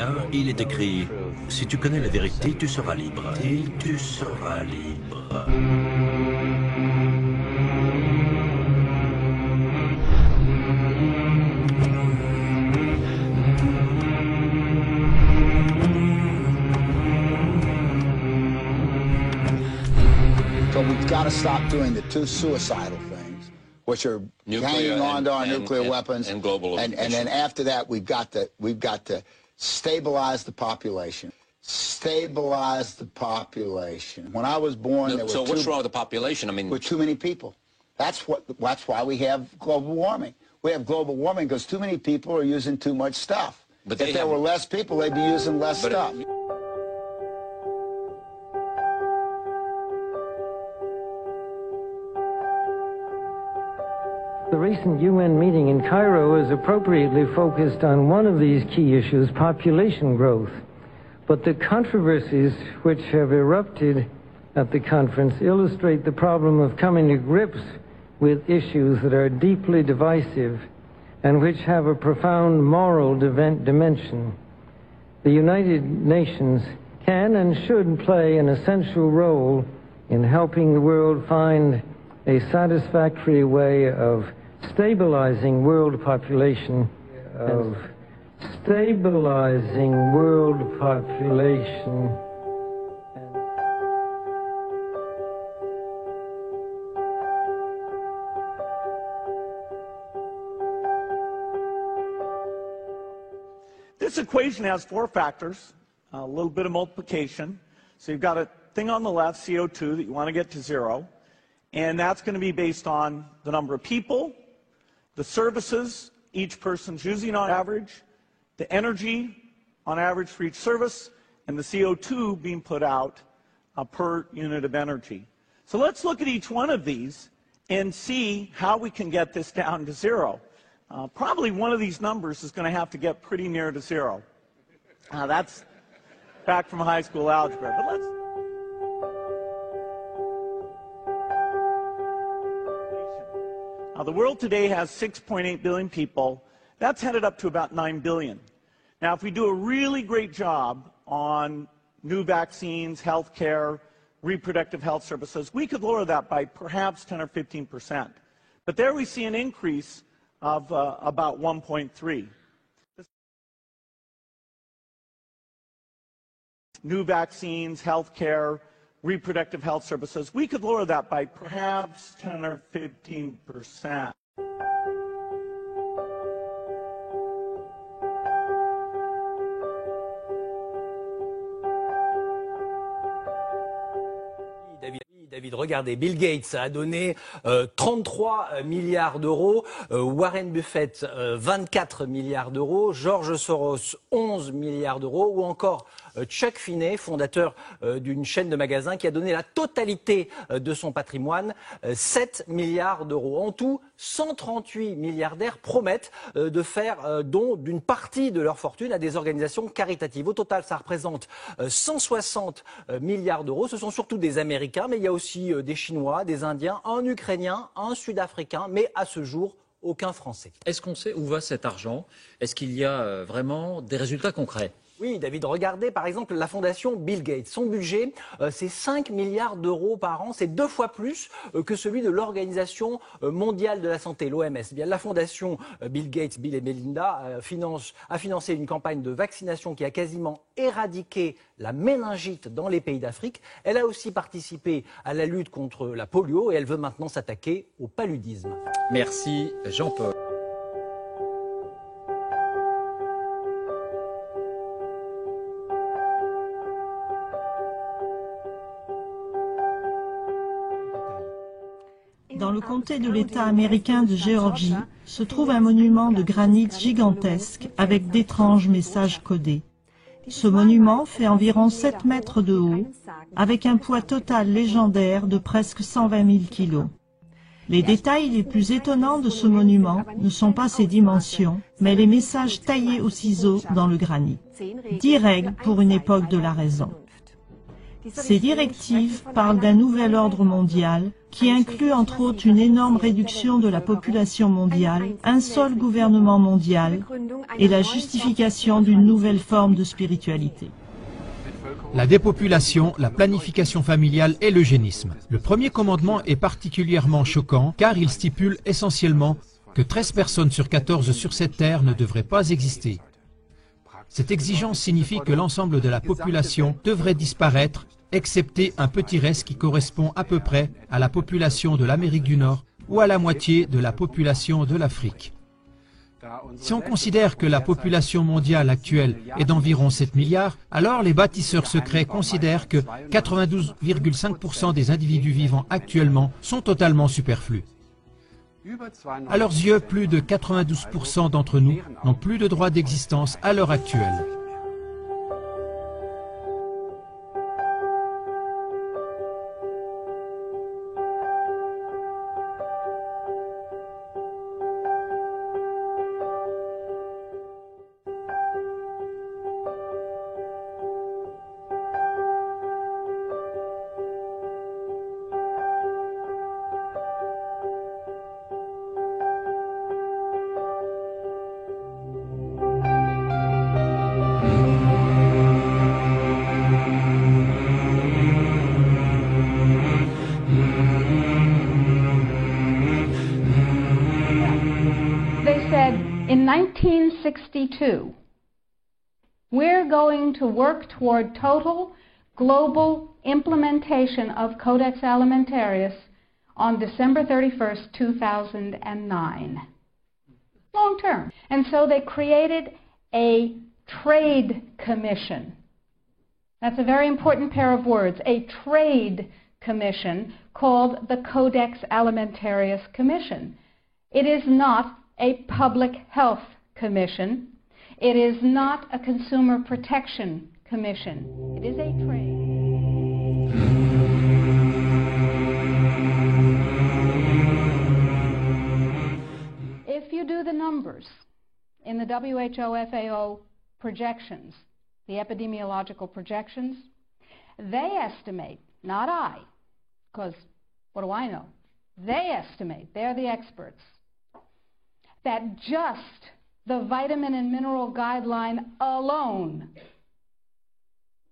Wikipédia, il est écrit « Si tu connais la vérité, tu seras libre. Et tu seras libre. » So we've got to stop doing the two suicidal things, which are hanging on to our nuclear weapons, and global and then after that we've got to stabilize the population. Stabilize the population. When I was born, there were so what's wrong with the population? I mean, with too many people. That's why we have global warming. We have global warming because too many people are using too much stuff. But if there were less people, they'd be using less stuff. The recent UN meeting in Cairo is appropriately focused on one of these key issues, population growth. But the controversies which have erupted at the conference illustrate the problem of coming to grips with issues that are deeply divisive and which have a profound moral dimension. The United Nations can and should play an essential role in helping the world find a satisfactory way of stabilizing world population, This equation has four factors, a little bit of multiplication. So you've got a thing on the left, CO2, that you want to get to zero, and that's going to be based on the number of people, the services each person's using on average, the energy on average for each service, and the CO2 being put out per unit of energy. So let's look at each one of these and see how we can get this down to zero. Probably one of these numbers is going to have to get pretty near to zero. That's back from high school algebra. But let's the world today has 6.8 billion people. That's headed up to about 9 billion. Now, if we do a really great job on new vaccines, health care, reproductive health services, we could lower that by perhaps 10 or 15%. But there we see an increase of about 1.3. New vaccines, health care, reproductive health services, we could lower that by perhaps 10 or 15%. David, regardez, Bill Gates a donné 33 milliards d'euros, Warren Buffett 24 milliards d'euros, George Soros 11 milliards d'euros, ou encore Chuck Finney, fondateur d'une chaîne de magasins, qui a donné la totalité de son patrimoine, 7 milliards d'euros. En tout, 138 milliardaires promettent de faire don d'une partie de leur fortune à des organisations caritatives. Au total, ça représente 160 milliards d'euros. Ce sont surtout des Américains, mais il y a aussi des Chinois, des Indiens, un Ukrainien, un Sud-Africain, mais à ce jour, aucun Français. Est-ce qu'on sait où va cet argent? Est-ce qu'il y a vraiment des résultats concrets? Oui, David, regardez par exemple la fondation Bill Gates. Son budget, c'est 5 milliards d'euros par an. C'est 2 fois plus que celui de l'Organisation mondiale de la santé, l'OMS. Eh bien, la fondation Bill Gates, Bill et Melinda, a financé une campagne de vaccination qui a quasiment éradiqué la méningite dans les pays d'Afrique. Elle a aussi participé à la lutte contre la polio et elle veut maintenant s'attaquer au paludisme. Merci Jean-Paul. Dans le comté de l'État américain de Géorgie se trouve un monument de granit gigantesque avec d'étranges messages codés. Ce monument fait environ 7 mètres de haut, avec un poids total légendaire de presque 120 000 kilos. Les détails les plus étonnants de ce monument ne sont pas ses dimensions, mais les messages taillés au ciseau dans le granit. 10 règles pour une époque de la raison. Ces directives parlent d'un nouvel ordre mondial qui inclut entre autres une énorme réduction de la population mondiale, un seul gouvernement mondial et la justification d'une nouvelle forme de spiritualité. La dépopulation, la planification familiale et l'eugénisme. Le premier commandement est particulièrement choquant car il stipule essentiellement que 13 personnes sur 14 sur cette terre ne devraient pas exister. Cette exigence signifie que l'ensemble de la population devrait disparaître, excepté un petit reste qui correspond à peu près à la population de l'Amérique du Nord ou à la moitié de la population de l'Afrique. Si on considère que la population mondiale actuelle est d'environ 7 milliards, alors les bâtisseurs secrets considèrent que 92,5% des individus vivants actuellement sont totalement superflus. À leurs yeux, plus de 92% d'entre nous n'ont plus de droit d'existence à l'heure actuelle. In 1962, we're going to work toward total global implementation of Codex Alimentarius on December 31st, 2009. Long term. And so they created a trade commission. That's a very important pair of words, a trade commission called the Codex Alimentarius Commission. It is not a public health commission. It is not a consumer protection commission. It is a trade. If you do the numbers in the WHO-FAO projections, the epidemiological projections, they estimate, not I, because what do I know? They estimate, they're the experts, that just the vitamin and mineral guideline alone,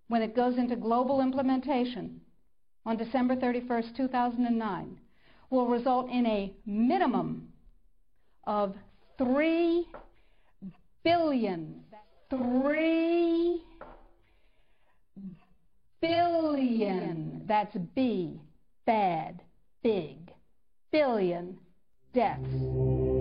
when it goes into global implementation on December 31st, 2009, will result in a minimum of 3 billion, 3 billion, that's B, bad, big, billion deaths.